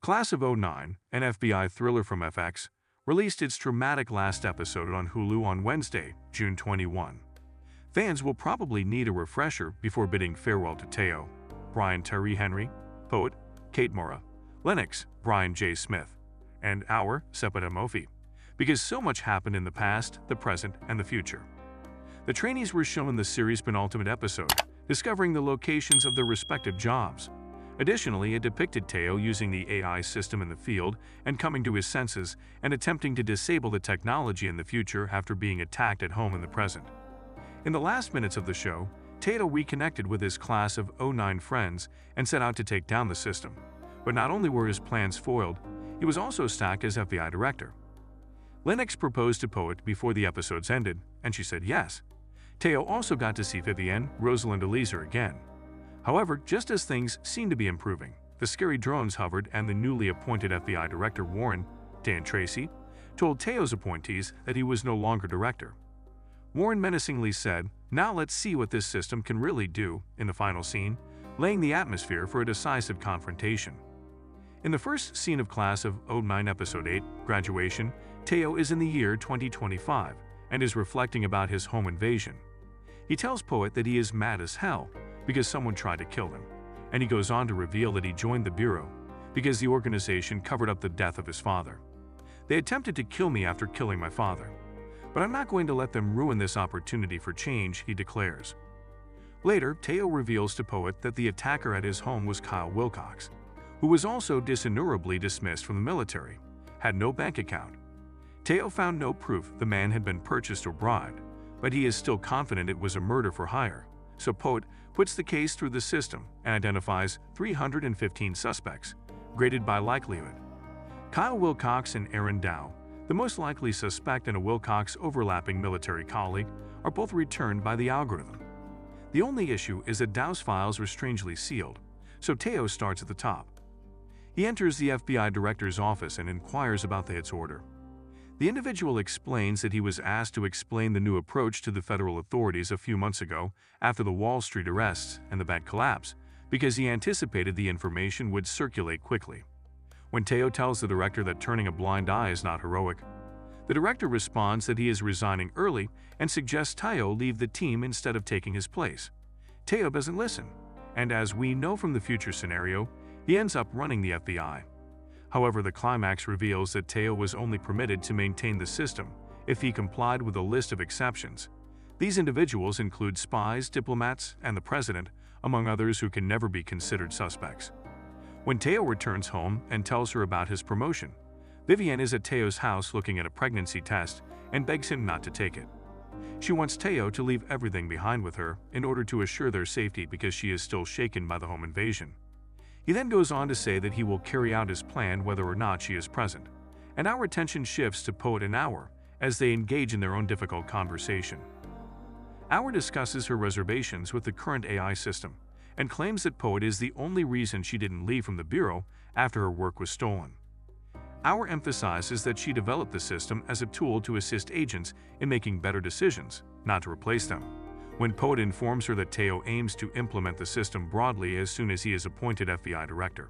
Class of '09, an FBI thriller from FX, released its dramatic last episode on Hulu on Wednesday, June 21. Fans will probably need a refresher before bidding farewell to Teo, Brian Tyree Henry, Poet, Kate Mora, Lennox, Brian J. Smith, and our Sepideh Mofi, because so much happened in the past, the present, and the future. The trainees were shown the series' penultimate episode, discovering the locations of their respective jobs. Additionally, it depicted Teo using the AI system in the field and coming to his senses and attempting to disable the technology in the future after being attacked at home in the present. In the last minutes of the show, Teo reconnected with his class of '09 friends and set out to take down the system. But not only were his plans foiled, he was also sacked as FBI director. Lennox proposed to Poet before the episodes ended, and she said yes. Teo also got to see Vivienne, Rosalind Eliezer again. However, just as things seemed to be improving, the scary drones hovered and the newly appointed FBI director Warren, Dan Tracy, told Teo's appointees that he was no longer director. Warren menacingly said, "Now let's see what this system can really do," in the final scene, laying the atmosphere for a decisive confrontation. In the first scene of Class of '09 Episode 8, Graduation, Teo is in the year 2025 and is reflecting about his home invasion. He tells Poet that he is mad as hell because someone tried to kill him, and he goes on to reveal that he joined the Bureau because the organization covered up the death of his father. "They attempted to kill me after killing my father, but I'm not going to let them ruin this opportunity for change," he declares. Later, Teo reveals to Poet that the attacker at his home was Kyle Wilcox, who was also dishonorably dismissed from the military, had no bank account. Teo found no proof the man had been purchased or bribed, but he is still confident it was a murder for hire. So Poet puts the case through the system and identifies 315 suspects, graded by likelihood. Kyle Wilcox and Aaron Dow, the most likely suspect and a Wilcox overlapping military colleague, are both returned by the algorithm. The only issue is that Dow's files were strangely sealed, so Teo starts at the top. He enters the FBI director's office and inquires about the hit's order. The individual explains that he was asked to explain the new approach to the federal authorities a few months ago after the Wall Street arrests and the bank collapse, because he anticipated the information would circulate quickly. When Teo tells the director that turning a blind eye is not heroic, the director responds that he is resigning early and suggests Teo leave the team instead of taking his place. Teo doesn't listen, and as we know from the future scenario, he ends up running the FBI. However, the climax reveals that Teo was only permitted to maintain the system if he complied with a list of exceptions. These individuals include spies, diplomats, and the president, among others who can never be considered suspects. When Teo returns home and tells her about his promotion, Vivienne is at Teo's house looking at a pregnancy test and begs him not to take it. She wants Teo to leave everything behind with her in order to assure their safety because she is still shaken by the home invasion. He then goes on to say that he will carry out his plan whether or not she is present, and our attention shifts to Poet and Hour as they engage in their own difficult conversation. Hour discusses her reservations with the current AI system and claims that Poet is the only reason she didn't leave from the Bureau after her work was stolen. Hour emphasizes that she developed the system as a tool to assist agents in making better decisions, not to replace them. When Poet informs her that Teo aims to implement the system broadly as soon as he is appointed FBI director,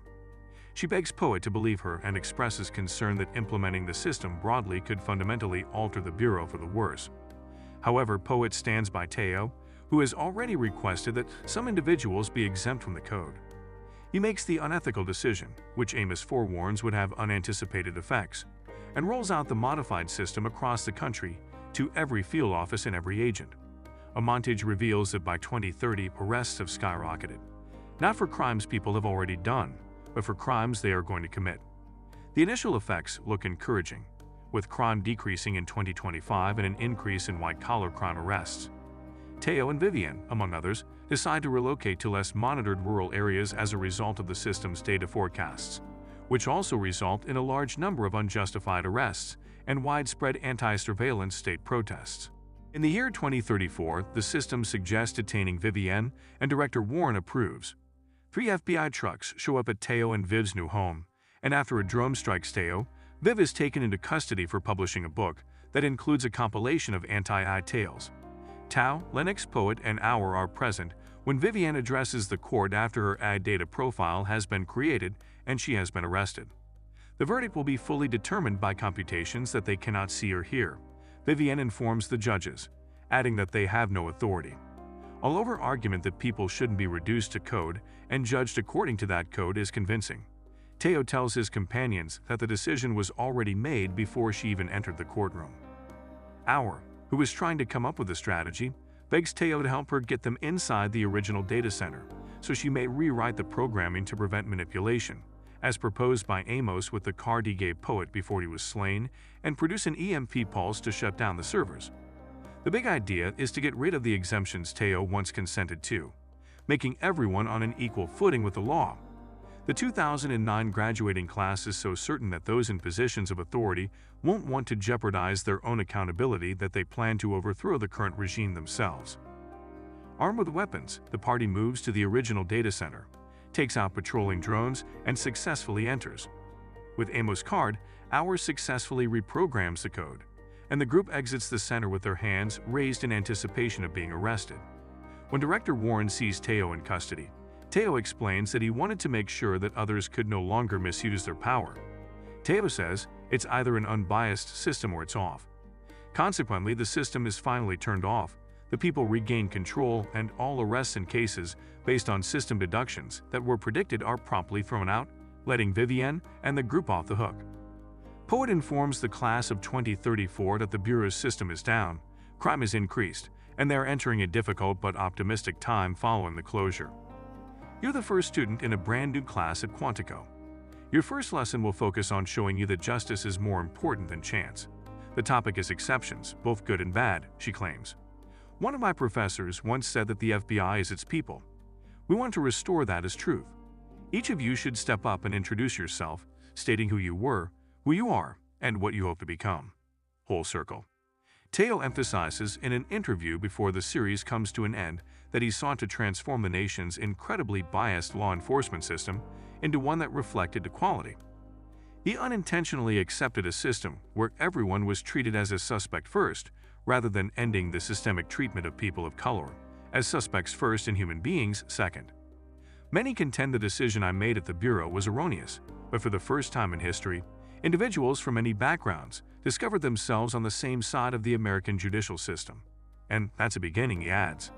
she begs Poet to believe her and expresses concern that implementing the system broadly could fundamentally alter the Bureau for the worse. However, Poet stands by Teo, who has already requested that some individuals be exempt from the code. He makes the unethical decision, which Amos forewarns would have unanticipated effects, and rolls out the modified system across the country to every field office and every agent. A montage reveals that by 2030, arrests have skyrocketed, not for crimes people have already done, but for crimes they are going to commit. The initial effects look encouraging, with crime decreasing in 2025 and an increase in white-collar crime arrests. Teo and Vivienne, among others, decide to relocate to less monitored rural areas as a result of the system's data forecasts, which also result in a large number of unjustified arrests and widespread anti-surveillance state protests. In the year 2034, the system suggests detaining Vivienne, and Director Warren approves. 3 FBI trucks show up at Teo and Viv's new home, and after a drone strikes Teo, Viv is taken into custody for publishing a book that includes a compilation of anti-AI tales. Tao, Lennox, Poet, and Hour are present when Vivienne addresses the court after her AI data profile has been created and she has been arrested. The verdict will be fully determined by computations that they cannot see or hear, Vivienne informs the judges, adding that they have no authority. Oliver's argument that people shouldn't be reduced to code and judged according to that code is convincing. Teo tells his companions that the decision was already made before she even entered the courtroom. Hour, who is trying to come up with a strategy, begs Teo to help her get them inside the original data center, so she may rewrite the programming to prevent manipulation, as proposed by Amos with the card he gave Poet before he was slain, and produce an EMP pulse to shut down the servers. The big idea is to get rid of the exemptions Teo once consented to, making everyone on an equal footing with the law. The 2009 graduating class is so certain that those in positions of authority won't want to jeopardize their own accountability that they plan to overthrow the current regime themselves. Armed with weapons, the party moves to the original data center, takes out patrolling drones, and successfully enters. With Amos' card, Hour successfully reprograms the code, and the group exits the center with their hands raised in anticipation of being arrested. When Director Warren sees Teo in custody, Teo explains that he wanted to make sure that others could no longer misuse their power. Teo says it's either an unbiased system or it's off. Consequently, the system is finally turned off, the people regain control, and all arrests and cases based on system deductions that were predicted are promptly thrown out, letting Vivienne and the group off the hook. Poet informs the class of 2034 that the Bureau's system is down, crime is increased, and they are entering a difficult but optimistic time following the closure. You're the first student in a brand new class at Quantico. Your first lesson will focus on showing you that justice is more important than chance. The topic is exceptions, both good and bad, she claims. One of my professors once said that the FBI is its people. We want to restore that as truth. Each of you should step up and introduce yourself, stating who you were, who you are, and what you hope to become. Whole circle. Teo emphasizes in an interview before the series comes to an end that he sought to transform the nation's incredibly biased law enforcement system into one that reflected equality. He unintentionally accepted a system where everyone was treated as a suspect first, rather than ending the systemic treatment of people of color as suspects first and human beings second. Many contend the decision I made at the Bureau was erroneous, but for the first time in history, individuals from many backgrounds discovered themselves on the same side of the American judicial system. And that's a beginning, he adds.